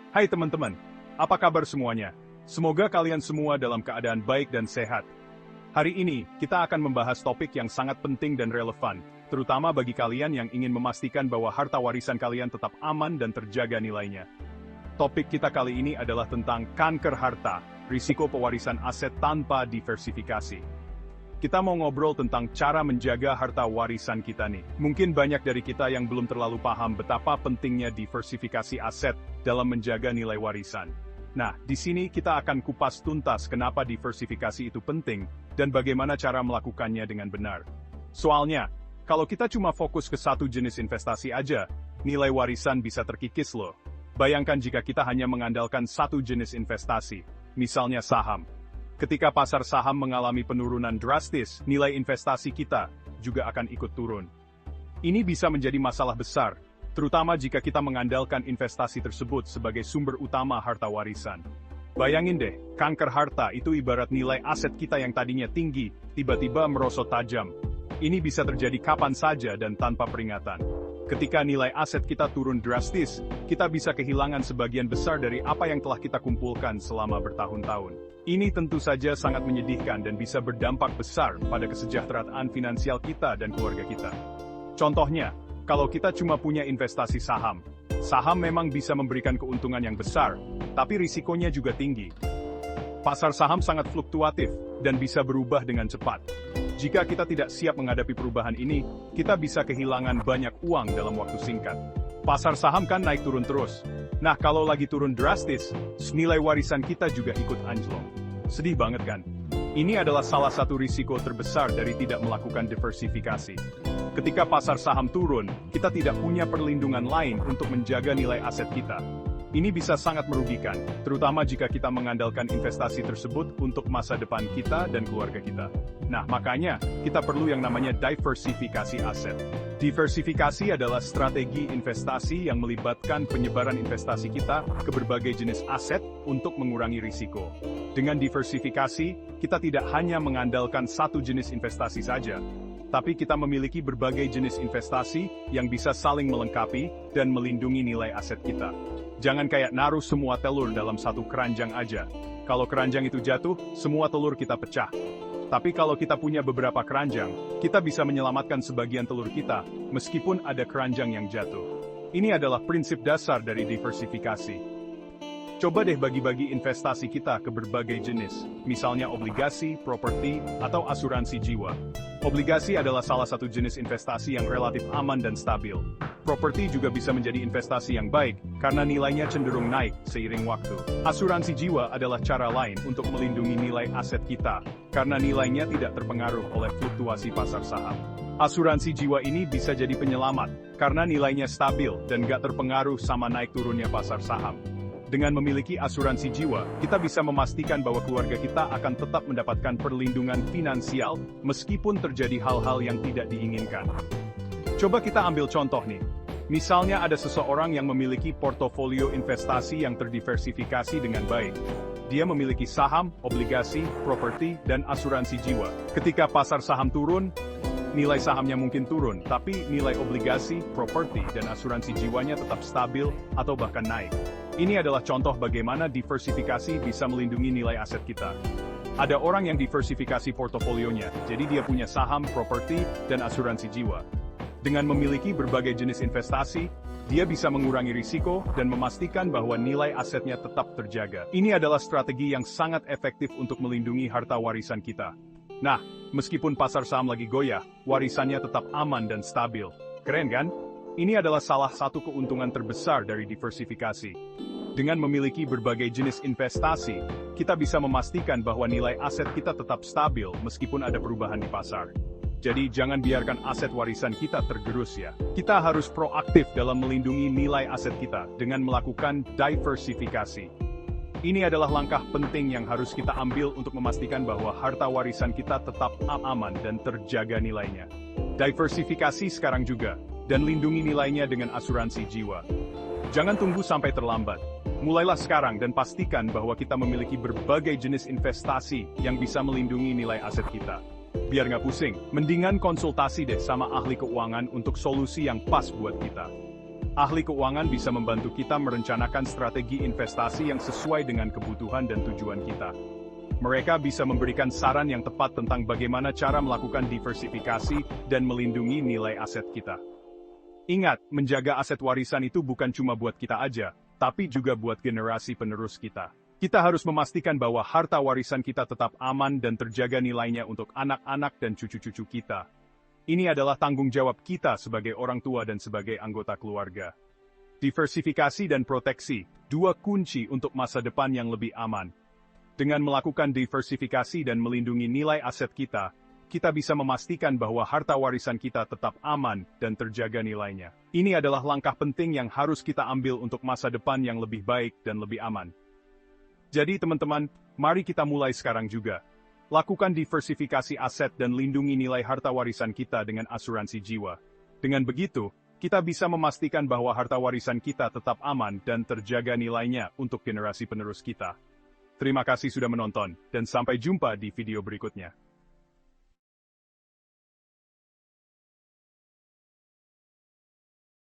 Hai teman-teman, apa kabar semuanya? Semoga kalian semua dalam keadaan baik dan sehat. Hari ini, kita akan membahas topik yang sangat penting dan relevan, terutama bagi kalian yang ingin memastikan bahwa harta warisan kalian tetap aman dan terjaga nilainya. Topik kita kali ini adalah tentang kanker harta, risiko pewarisan aset tanpa diversifikasi. Kita mau ngobrol tentang cara menjaga harta warisan kita nih. Mungkin banyak dari kita yang belum terlalu paham betapa pentingnya diversifikasi aset dalam menjaga nilai warisan. Nah, di sini kita akan kupas tuntas kenapa diversifikasi itu penting, dan bagaimana cara melakukannya dengan benar. Soalnya, kalau kita cuma fokus ke satu jenis investasi aja, nilai warisan bisa terkikis loh. Bayangkan jika kita hanya mengandalkan satu jenis investasi, misalnya saham. Ketika pasar saham mengalami penurunan drastis, nilai investasi kita juga akan ikut turun. Ini bisa menjadi masalah besar, terutama jika kita mengandalkan investasi tersebut sebagai sumber utama harta warisan. Bayangin deh, kanker harta itu ibarat nilai aset kita yang tadinya tinggi, tiba-tiba merosot tajam. Ini bisa terjadi kapan saja dan tanpa peringatan. Ketika nilai aset kita turun drastis, kita bisa kehilangan sebagian besar dari apa yang telah kita kumpulkan selama bertahun-tahun. Ini tentu saja sangat menyedihkan dan bisa berdampak besar pada kesejahteraan finansial kita dan keluarga kita. Contohnya, kalau kita cuma punya investasi saham, saham memang bisa memberikan keuntungan yang besar, tapi risikonya juga tinggi. Pasar saham sangat fluktuatif dan bisa berubah dengan cepat. Jika kita tidak siap menghadapi perubahan ini, kita bisa kehilangan banyak uang dalam waktu singkat. Pasar saham kan naik turun terus. Nah, kalau lagi turun drastis, nilai warisan kita juga ikut anjlok. Sedih banget kan? Ini adalah salah satu risiko terbesar dari tidak melakukan diversifikasi. Ketika pasar saham turun, kita tidak punya perlindungan lain untuk menjaga nilai aset kita. Ini bisa sangat merugikan, terutama jika kita mengandalkan investasi tersebut untuk masa depan kita dan keluarga kita. Nah, makanya, kita perlu yang namanya diversifikasi aset. Diversifikasi adalah strategi investasi yang melibatkan penyebaran investasi kita ke berbagai jenis aset untuk mengurangi risiko. Dengan diversifikasi, kita tidak hanya mengandalkan satu jenis investasi saja, tapi kita memiliki berbagai jenis investasi yang bisa saling melengkapi dan melindungi nilai aset kita. Jangan kayak naruh semua telur dalam satu keranjang aja. Kalau keranjang itu jatuh, semua telur kita pecah. Tapi kalau kita punya beberapa keranjang, kita bisa menyelamatkan sebagian telur kita, meskipun ada keranjang yang jatuh. Ini adalah prinsip dasar dari diversifikasi. Coba deh bagi-bagi investasi kita ke berbagai jenis, misalnya obligasi, properti, atau asuransi jiwa. Obligasi adalah salah satu jenis investasi yang relatif aman dan stabil. Properti juga bisa menjadi investasi yang baik, karena nilainya cenderung naik seiring waktu. Asuransi jiwa adalah cara lain untuk melindungi nilai aset kita, karena nilainya tidak terpengaruh oleh fluktuasi pasar saham. Asuransi jiwa ini bisa jadi penyelamat, karena nilainya stabil dan gak terpengaruh sama naik turunnya pasar saham. Dengan memiliki asuransi jiwa, kita bisa memastikan bahwa keluarga kita akan tetap mendapatkan perlindungan finansial, meskipun terjadi hal-hal yang tidak diinginkan. Coba kita ambil contoh nih. Misalnya ada seseorang yang memiliki portofolio investasi yang terdiversifikasi dengan baik. Dia memiliki saham, obligasi, properti, dan asuransi jiwa. Ketika pasar saham turun, nilai sahamnya mungkin turun, tapi nilai obligasi, properti, dan asuransi jiwanya tetap stabil atau bahkan naik. Ini adalah contoh bagaimana diversifikasi bisa melindungi nilai aset kita. Ada orang yang diversifikasi portofolionya, jadi dia punya saham, properti, dan asuransi jiwa. Dengan memiliki berbagai jenis investasi, dia bisa mengurangi risiko dan memastikan bahwa nilai asetnya tetap terjaga. Ini adalah strategi yang sangat efektif untuk melindungi harta warisan kita. Nah, meskipun pasar saham lagi goyah, warisannya tetap aman dan stabil. Keren kan? Ini adalah salah satu keuntungan terbesar dari diversifikasi. Dengan memiliki berbagai jenis investasi, kita bisa memastikan bahwa nilai aset kita tetap stabil meskipun ada perubahan di pasar. Jadi jangan biarkan aset warisan kita tergerus ya. Kita harus proaktif dalam melindungi nilai aset kita dengan melakukan diversifikasi. Ini adalah langkah penting yang harus kita ambil untuk memastikan bahwa harta warisan kita tetap aman dan terjaga nilainya. Diversifikasi sekarang juga, dan lindungi nilainya dengan asuransi jiwa. Jangan tunggu sampai terlambat. Mulailah sekarang dan pastikan bahwa kita memiliki berbagai jenis investasi yang bisa melindungi nilai aset kita. Biar nggak pusing, mendingan konsultasi deh sama ahli keuangan untuk solusi yang pas buat kita. Ahli keuangan bisa membantu kita merencanakan strategi investasi yang sesuai dengan kebutuhan dan tujuan kita. Mereka bisa memberikan saran yang tepat tentang bagaimana cara melakukan diversifikasi dan melindungi nilai aset kita. Ingat, menjaga aset warisan itu bukan cuma buat kita aja, tapi juga buat generasi penerus kita. Kita harus memastikan bahwa harta warisan kita tetap aman dan terjaga nilainya untuk anak-anak dan cucu-cucu kita. Ini adalah tanggung jawab kita sebagai orang tua dan sebagai anggota keluarga. Diversifikasi dan proteksi, dua kunci untuk masa depan yang lebih aman. Dengan melakukan diversifikasi dan melindungi nilai aset kita, kita bisa memastikan bahwa harta warisan kita tetap aman dan terjaga nilainya. Ini adalah langkah penting yang harus kita ambil untuk masa depan yang lebih baik dan lebih aman. Jadi teman-teman, mari kita mulai sekarang juga. Lakukan diversifikasi aset dan lindungi nilai harta warisan kita dengan asuransi jiwa. Dengan begitu, kita bisa memastikan bahwa harta warisan kita tetap aman dan terjaga nilainya untuk generasi penerus kita. Terima kasih sudah menonton, dan sampai jumpa di video berikutnya.